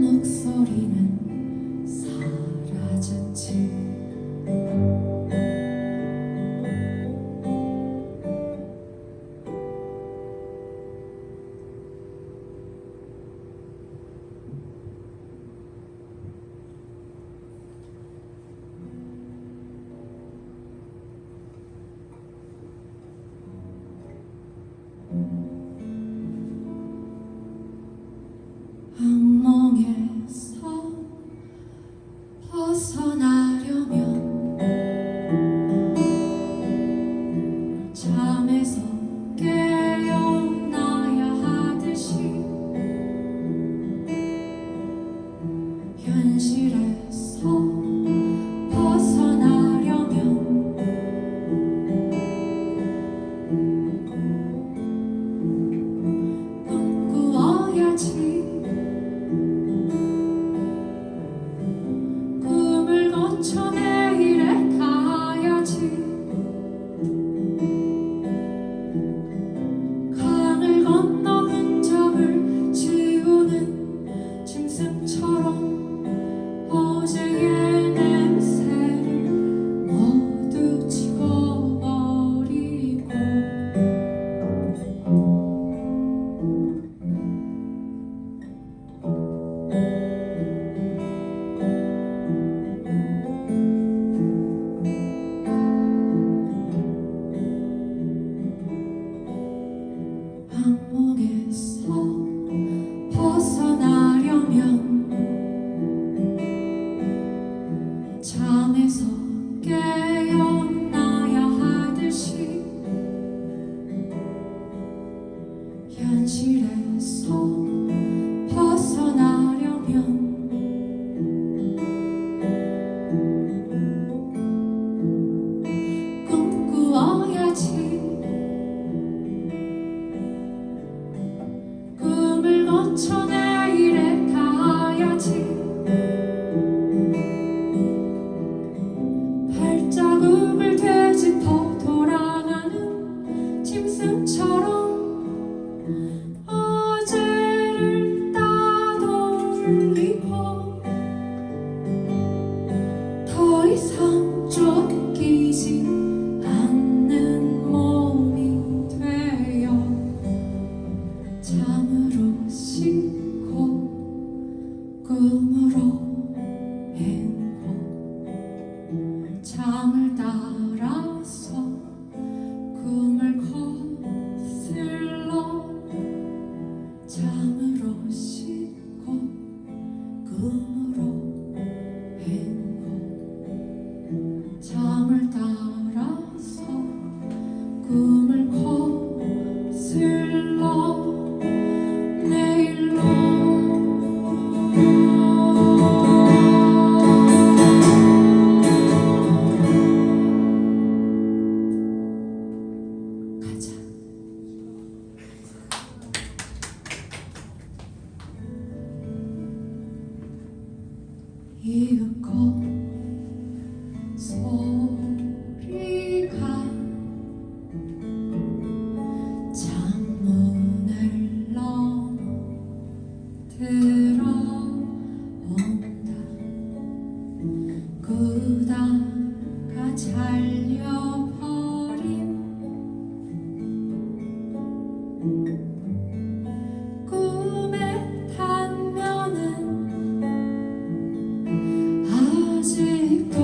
목소리는 사라졌지. 꿈을 거슬러 내일로 가자. 이윽고 소리가 창문을 들어온다. 꾸다가 잘려버린 꿈의 단면은 아직도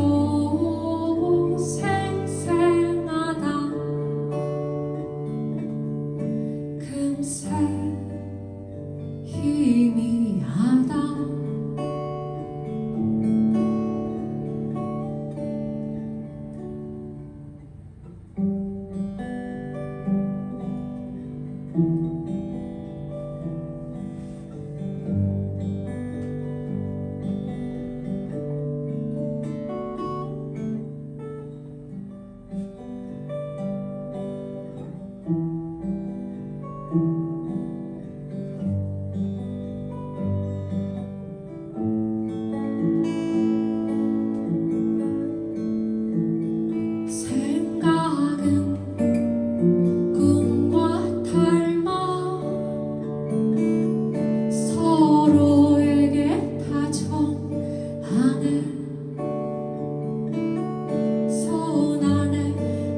생생하다. 금세 희미하다. 생각은 꿈과 닮아 서로에게 다정 안에 손 안에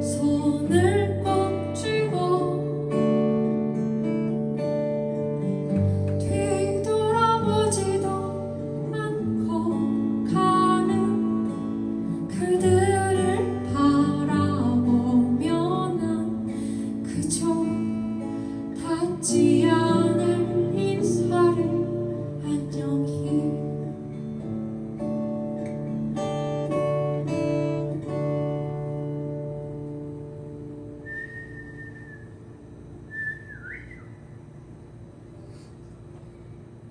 손을 꼭 쥐고 뒤돌아보지도 않고 가는 그들을 바라보며 난 그저 닿지 않을 인사를 안녕히.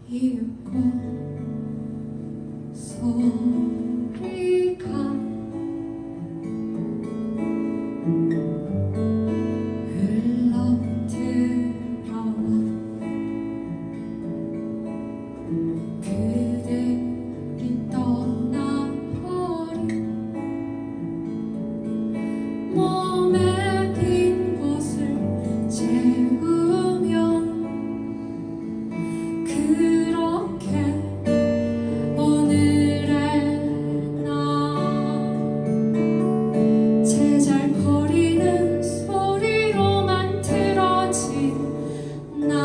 이윽고 소리가 흘러들어와 그들이 떠나버린 몸의 빈 곳을 채우면 그렇게 오늘의 나 제잘거리는 소리로만 들어진 나.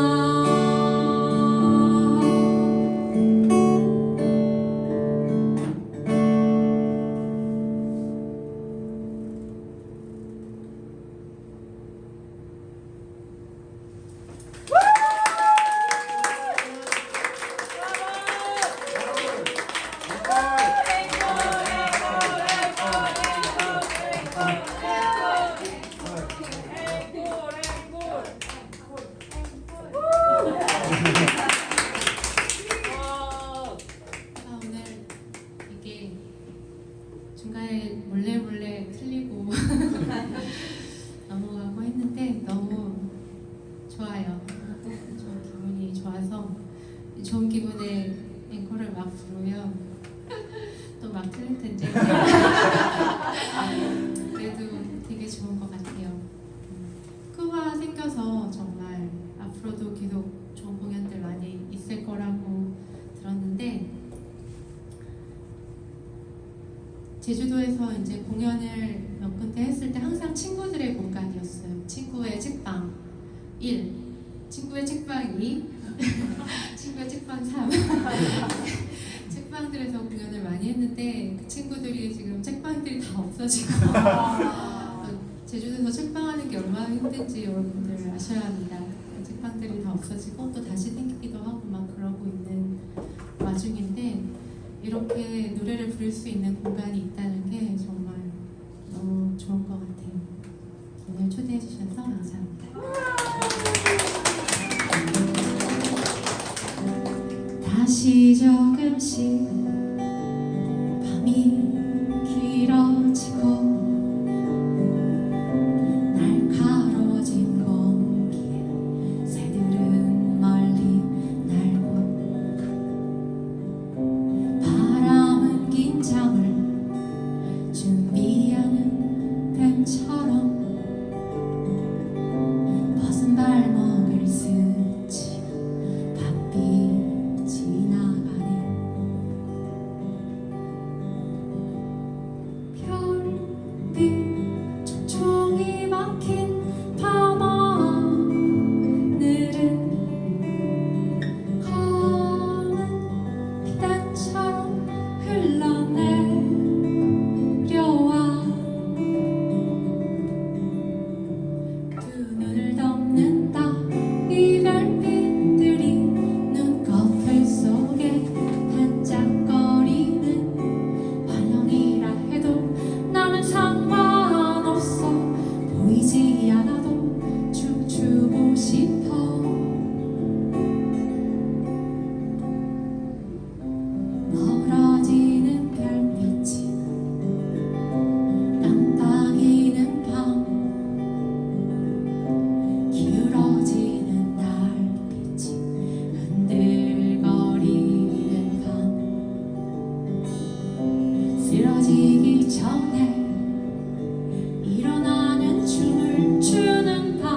오늘 이게 중간에 몰래 틀리고 넘어가고 했는데 너무 좋아요. 좀 기분이 좋아서 좋은 기분에 앵콜을 막 부르면 또 막 틀릴 텐데 그래도 되게 좋은 것 같아요. 크가 생겨서 정말 앞으로도 계속 좋은 공연들 많이 있을 거라고 들었는데 제주도에서 이제 공연을 몇 군데 했을 때 항상 친구들의 공간이었어요. 친구의 책방 1, 친구의 책방 2, 친구의 책방 3 책방들에서 공연을 많이 했는데 그 친구들이 지금 책방들이 다 없어지고 제주도에서 책방하는 게 얼마나 힘든지 여러분들 아셔야 합니다. 책방들이 다 없어지고 또 다시 생기기도 하고 막 그러고 있는 와중인데 이렇게 노래를 부를 수 있는 공간이 있다는 게 정말 너무 좋은 것 같아요. 오늘 초대해 주셔서 감사합니다. 다시 조금씩 밤이 길어지고 날카로워진 공기에 새들은 멀리 날고 바람은 긴 잠을 준비하는 뱀처럼 벗은 발목을 스치며 바삐 지나가네. 별빛 촘촘히 막힌 밤하늘은 검은 피단처럼 흘러내려와 두 눈을 덮는다. 이 별빛들이 눈꺼풀 속에 반짝거리는 환영이라 해도 나는 상관없어. 보이지 않아도 춤추고 싶어. 멀어지는 별빛이 깜빡이는 밤 기울어지는 달빛이 흔들거리는 밤 쓰러지기 전에 일어나는 춤을 추는 밤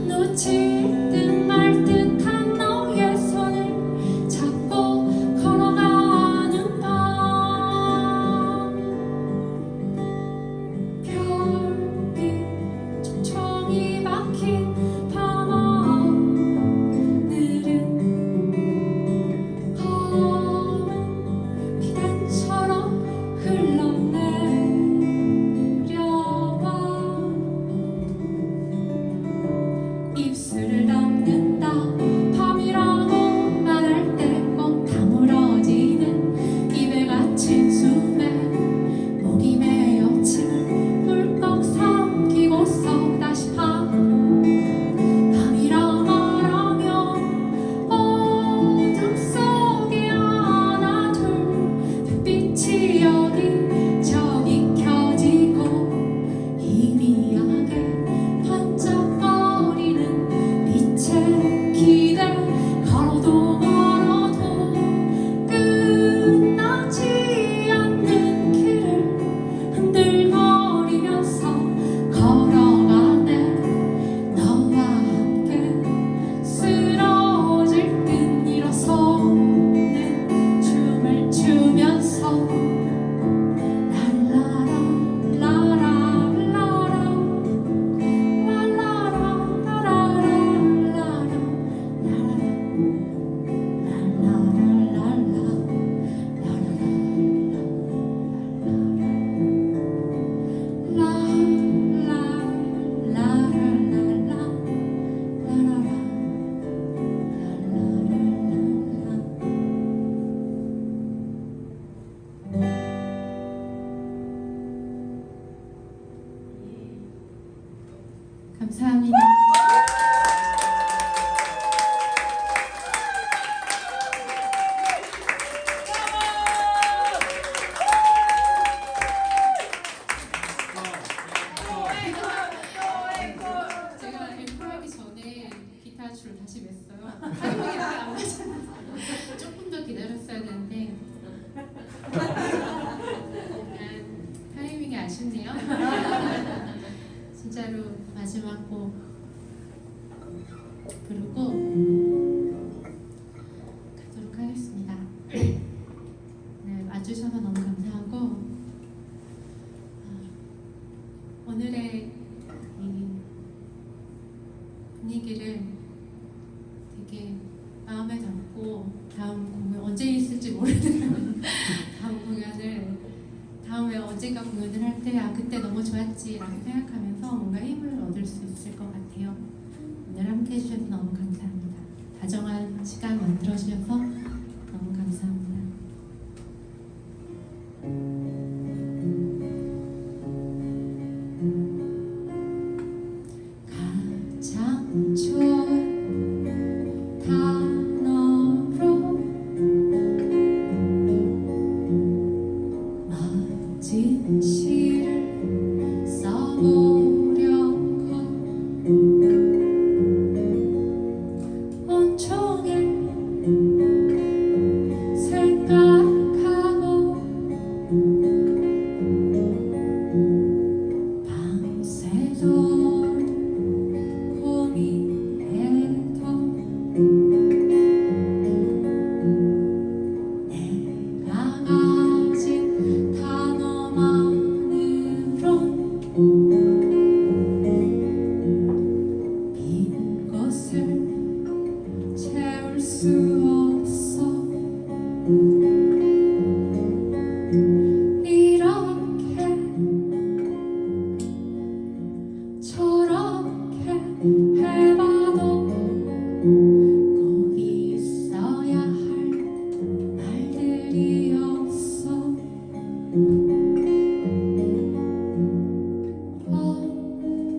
놓칠 듯 말 듯한 너의 손을 잡고 걸어가는 밤 별빛 촘촘히 박힌 밤하늘은 검은 피단처럼 흘러내려와 입술을 덮는다. 밤이라고 말할 때 꼭 다물어지는 입에 갇힌 숨에 목이 메어 침을 꿀꺽 삼키고서 다시 밤이라 말하면 어둠 속에 하나 둘 빛이 여기저기 켜지고 희미하게 반짝거리는 빛에 기대 걸어도 걸어도 끝나지 않는 길을 흔들거리면서 걸어가네. 너와 함께 쓰러질 듯 일어서는 춤을 추면서 랄라라 라라라라 감사합니다. 제가 앵콜하기 전에 기타 줄을 다시 맸어요. 타이밍이 안 맞았어요. 조금 더 기다렸어야 되는데 타이밍이 아쉽네요. 진짜로 마지막 곡 부르고 가도록 하겠습니다. 네, 와주셔서 너무 감사하고 오늘의 이 분위기를 되게 마음에 담고 다음 공연 언제 있을지 모르는 다음 공연을 다음에 언젠가 공연을 할 때 그때 너무 좋았지라고 생각하면서 뭔가 힘을 얻을 수 있을 것 같아요. 오늘 함께 해주셔서 너무 감사합니다. 다정한 시간 만들어 주셔서 너무 감사합니다.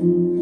때